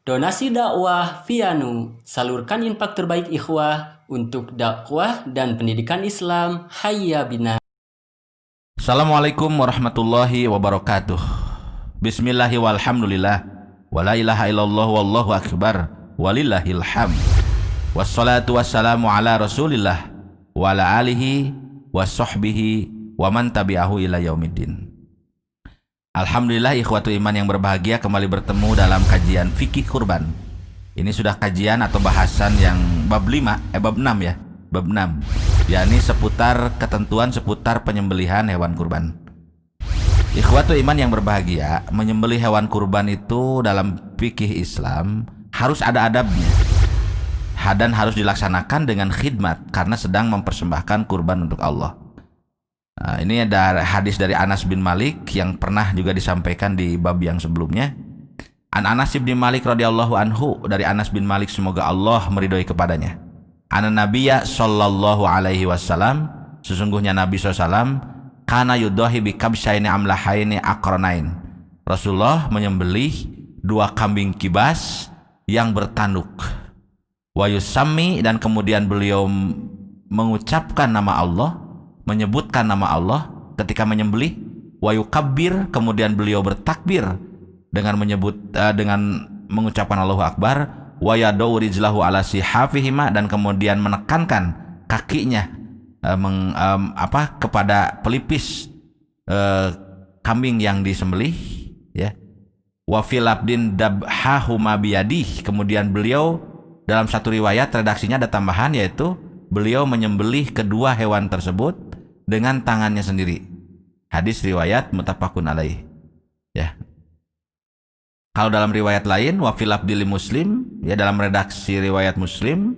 Donasi dakwah Vianu, salurkan infak terbaik ikhwah untuk dakwah dan pendidikan Islam. Hayya bina. Assalamualaikum warahmatullahi wabarakatuh. Bismillahi walhamdulillah, wala ilaha illallah wallahu akbar, walillahil hamd. Wassalatu wassalamu ala rasulillah, wa ala alihi wa sahbihi wa man tabi'ahu ila yaumiddin. Alhamdulillah ikhwatu iman yang berbahagia, kembali bertemu dalam kajian fikih kurban. Ini sudah kajian atau bahasan yang bab 6 ya. Bab 6, yakni seputar ketentuan seputar penyembelihan hewan kurban. Ikhwatu iman yang berbahagia, menyembelih hewan kurban itu dalam fikih Islam harus ada adabnya. Dan harus dilaksanakan dengan khidmat karena sedang mempersembahkan kurban untuk Allah. Nah, ini ada hadis dari Anas bin Malik yang pernah juga disampaikan di bab yang sebelumnya. Anas bin Malik radhiyallahu anhu, dari Anas bin Malik semoga Allah meridhoi kepadanya. Ana Nabiyya sallallahu alaihi wasallam, sesungguhnya Nabi SAW kana yudahi bi kabsyaini amlahaini aqranain. Rasulullah menyembelih dua kambing kibas yang bertanduk. Wa yusammi, dan kemudian beliau mengucapkan nama Allah, menyebutkan nama Allah ketika menyembelih. Wa yukabbir, kemudian beliau bertakbir dengan mengucapkan Allahu Akbar. Wa yadau rijlahu ala sihafihima, dan kemudian menekankan kakinya kepada pelipis kambing yang disembelih, ya. Wa fil abdin dabhahuma biyadih, kemudian beliau dalam satu riwayat redaksinya ada tambahan, yaitu beliau menyembelih kedua hewan tersebut dengan tangannya sendiri. Hadis riwayat muttafaqun alaih, ya. Kalau dalam riwayat lain wa fil abdil muslim, ya, dalam redaksi riwayat Muslim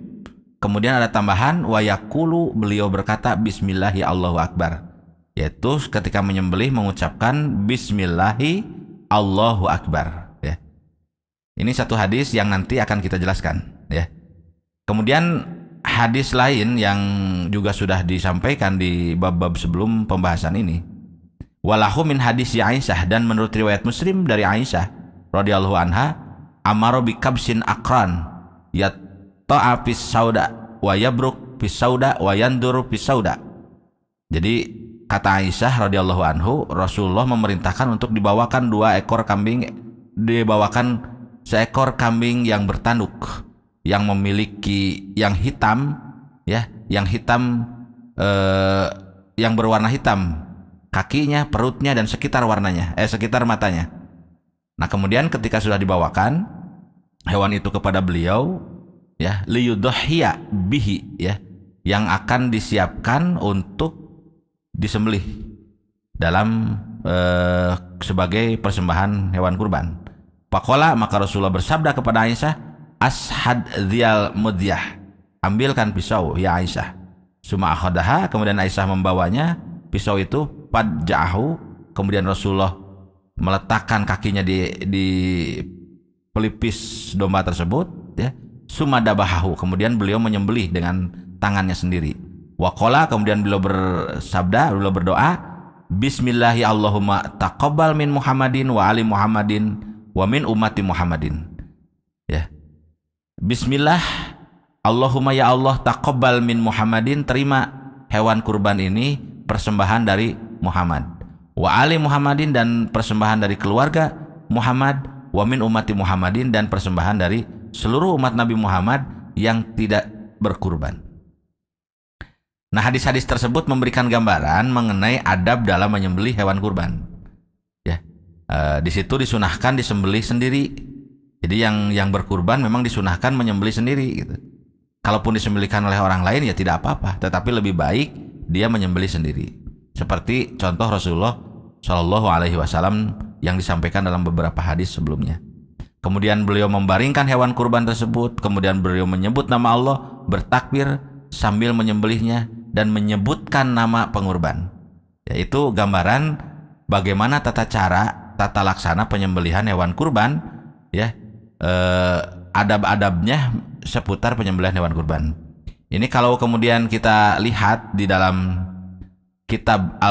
kemudian ada tambahan wa yaqulu, beliau berkata bismillahi Allahu akbar, yaitu ketika menyembelih mengucapkan bismillahi Allahu akbar, ya. Ini satu hadis yang nanti akan kita jelaskan, ya. Kemudian hadis lain yang juga sudah disampaikan di bab-bab sebelum pembahasan ini, walahu min hadis Aisyah, dan menurut riwayat Muslim dari Aisyah radhiyallahu anha, amaro bi kabsin aqran yatta'a fis sauda wa yabruk fis sauda wa yandur fis sauda. Jadi kata Aisyah radhiyallahu anhu, Rasulullah memerintahkan untuk dibawakan seekor kambing yang bertanduk, yang memiliki yang hitam, ya, yang berwarna hitam, kakinya, perutnya, dan sekitar matanya. Nah, kemudian ketika sudah dibawakan hewan itu kepada beliau, ya, liyudhiya bihi, ya, yang akan disiapkan untuk disembelih dalam sebagai persembahan hewan kurban. Faqala, maka Rasulullah bersabda kepada Aisyah, ashad dzal mudyah, ambilkan pisau ya Aisyah. Suma akhadaha, kemudian Aisyah membawanya pisau itu, padja'ahu, kemudian Rasulullah meletakkan kakinya di pelipis domba tersebut, ya. Suma dabahahu, kemudian beliau menyembelih dengan tangannya sendiri. Waqala, kemudian beliau berdoa, bismillahi Allahumma taqabbal min Muhammadin wa ali Muhammadin wa min ummati Muhammadin, ya. Bismillah Allahumma, ya Allah, taqabbal min Muhammadin, terima hewan kurban ini persembahan dari Muhammad, wa ali Muhammadin, dan persembahan dari keluarga Muhammad, wa min ummati Muhammadin, dan persembahan dari seluruh umat Nabi Muhammad yang tidak berkurban. Nah, hadis-hadis tersebut memberikan gambaran mengenai adab dalam menyembelih hewan kurban, ya. Di situ disunahkan disembelih sendiri. Jadi yang berkurban memang disunahkan menyembelih sendiri, gitu. Kalaupun disembelihkan oleh orang lain ya tidak apa-apa, tetapi lebih baik dia menyembelih sendiri. Seperti contoh Rasulullah Shallallahu alaihi wasallam yang disampaikan dalam beberapa hadis sebelumnya. Kemudian beliau membaringkan hewan kurban tersebut, kemudian beliau menyebut nama Allah, bertakbir sambil menyembelihnya, dan menyebutkan nama pengurban. Yaitu gambaran bagaimana tata laksana penyembelihan hewan kurban, ya, adab-adabnya seputar penyembelihan hewan kurban. Ini kalau kemudian kita lihat di dalam kitab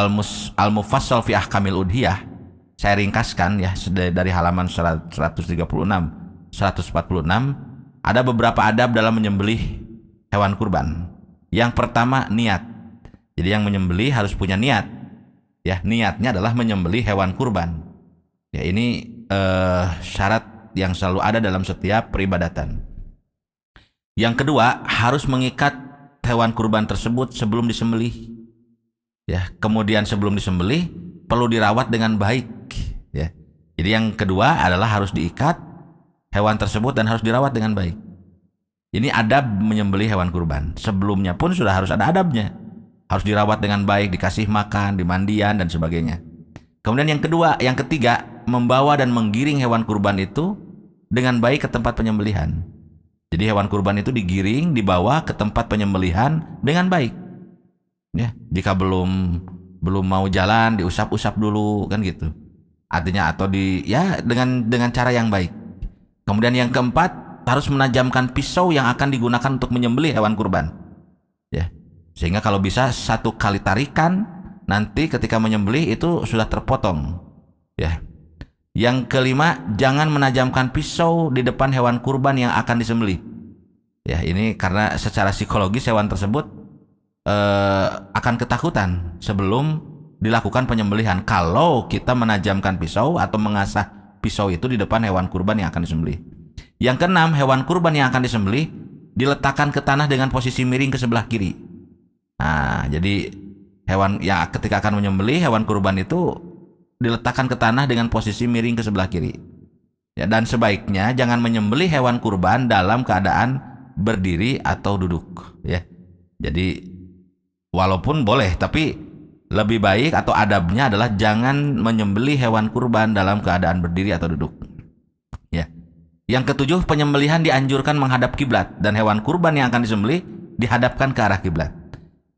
Al-Mufassal fi Ahkamil Udhiyah, saya ringkaskan, ya, dari halaman 136 146, ada beberapa adab dalam menyembelih hewan kurban. Yang pertama, niat. Jadi yang menyembelih harus punya niat. Ya, niatnya adalah menyembelih hewan kurban. Ya, ini syarat yang selalu ada dalam setiap peribadatan. Yang kedua, harus mengikat hewan kurban tersebut sebelum disembelih. Ya, kemudian sebelum disembelih perlu dirawat dengan baik. Ya, jadi yang kedua adalah harus diikat hewan tersebut dan harus dirawat dengan baik. Ini adab menyembelih hewan kurban. Sebelumnya pun sudah harus ada adabnya. Harus dirawat dengan baik, dikasih makan, dimandian dan sebagainya. Kemudian yang ketiga, membawa dan menggiring hewan kurban itu dengan baik ke tempat penyembelihan. Jadi hewan kurban itu digiring, dibawa ke tempat penyembelihan dengan baik. Ya, jika belum mau jalan, diusap-usap dulu kan gitu. Artinya atau dengan cara yang baik. Kemudian yang keempat, harus menajamkan pisau yang akan digunakan untuk menyembelih hewan kurban. Ya. Sehingga kalau bisa satu kali tarikan, nanti ketika menyembelih itu sudah terpotong. Ya. Yang kelima, jangan menajamkan pisau di depan hewan kurban yang akan disembelih. Ya, ini karena secara psikologis hewan tersebut akan ketakutan sebelum dilakukan penyembelihan kalau kita menajamkan pisau atau mengasah pisau itu di depan hewan kurban yang akan disembelih. Yang keenam, hewan kurban yang akan disembelih diletakkan ke tanah dengan posisi miring ke sebelah kiri. Nah, jadi hewan yang ketika akan menyembelih hewan kurban itu diletakkan ke tanah dengan posisi miring ke sebelah kiri. Ya, dan sebaiknya jangan menyembelih hewan kurban dalam keadaan berdiri atau duduk. Ya, jadi walaupun boleh, tapi lebih baik atau adabnya adalah jangan menyembelih hewan kurban dalam keadaan berdiri atau duduk. Ya. Yang ketujuh, penyembelihan dianjurkan menghadap kiblat dan hewan kurban yang akan disembelih dihadapkan ke arah kiblat.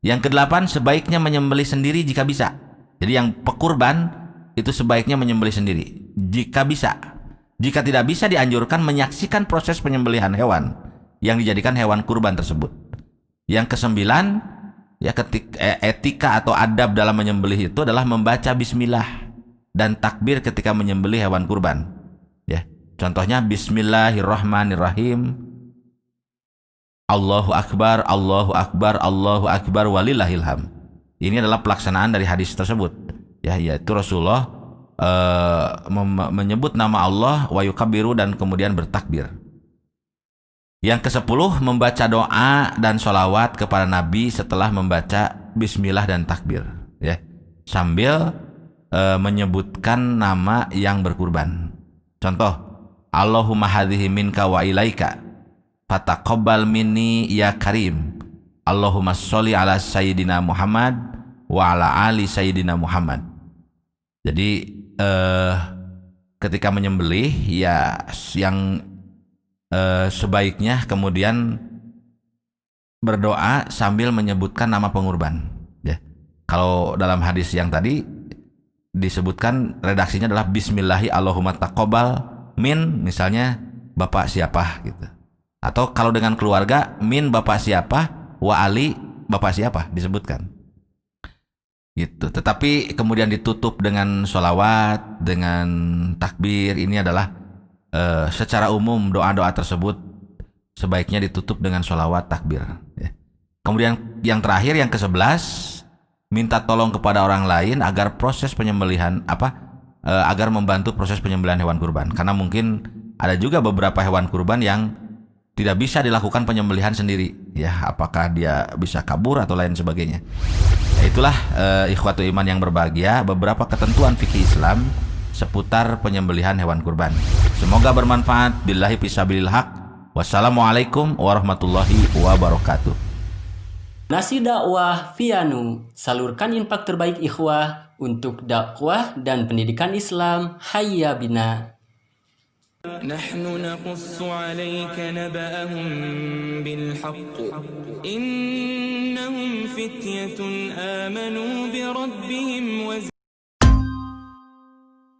Yang kedelapan, sebaiknya menyembelih sendiri jika bisa. Jadi yang pekurban itu sebaiknya menyembelih sendiri jika bisa. Jika tidak bisa, dianjurkan menyaksikan proses penyembelihan hewan yang dijadikan hewan kurban tersebut. Yang kesembilan, etika atau adab dalam menyembelih itu adalah membaca bismillah dan takbir ketika menyembelih hewan kurban. Ya, contohnya bismillahirrahmanirrahim. Allahu akbar, Allahu akbar, Allahu akbar walillahilham. Ini adalah pelaksanaan dari hadis tersebut. Ya, yaitu Rasulullah menyebut nama Allah wa yukabbiru dan kemudian bertakbir. Yang ke-10, membaca doa dan sholawat kepada Nabi setelah membaca bismillah dan takbir, ya, sambil menyebutkan nama yang berkurban. Contoh, Allahumma hadhihi minka wa ilaika fataqabbal minni ya karim. Allahumma sholli ala sayyidina Muhammad wa ala ali sayyidina Muhammad. Jadi ketika menyembelih ya yang sebaiknya kemudian berdoa sambil menyebutkan nama pengurban. Ya. Kalau dalam hadis yang tadi disebutkan redaksinya adalah Bismillahi Allahumma taqabbal min, misalnya bapak siapa gitu. Atau kalau dengan keluarga, min bapak siapa, wa ali bapak siapa disebutkan. Gitu. Tetapi kemudian ditutup dengan sholawat, dengan takbir. Ini adalah secara umum doa-doa tersebut sebaiknya ditutup dengan sholawat takbir. Ya. Kemudian yang terakhir, yang ke-11, minta tolong kepada orang lain agar proses penyembelihan agar membantu proses penyembelihan hewan kurban. Karena mungkin ada juga beberapa hewan kurban yang tidak bisa dilakukan penyembelihan sendiri. Ya, apakah dia bisa kabur atau lain sebagainya. Ya, itulah ikhwatu iman yang berbahagia, beberapa ketentuan fikih Islam seputar penyembelihan hewan kurban. Semoga bermanfaat. Billahi fisabilil haq. Wassalamualaikum warahmatullahi wabarakatuh. Nasi dakwah Vianu, salurkan infak terbaik ikhwah untuk dakwah dan pendidikan Islam. Hayya bina. نحن نقص عليك نبأهم بالحق إنهم فتية آمنوا بربهم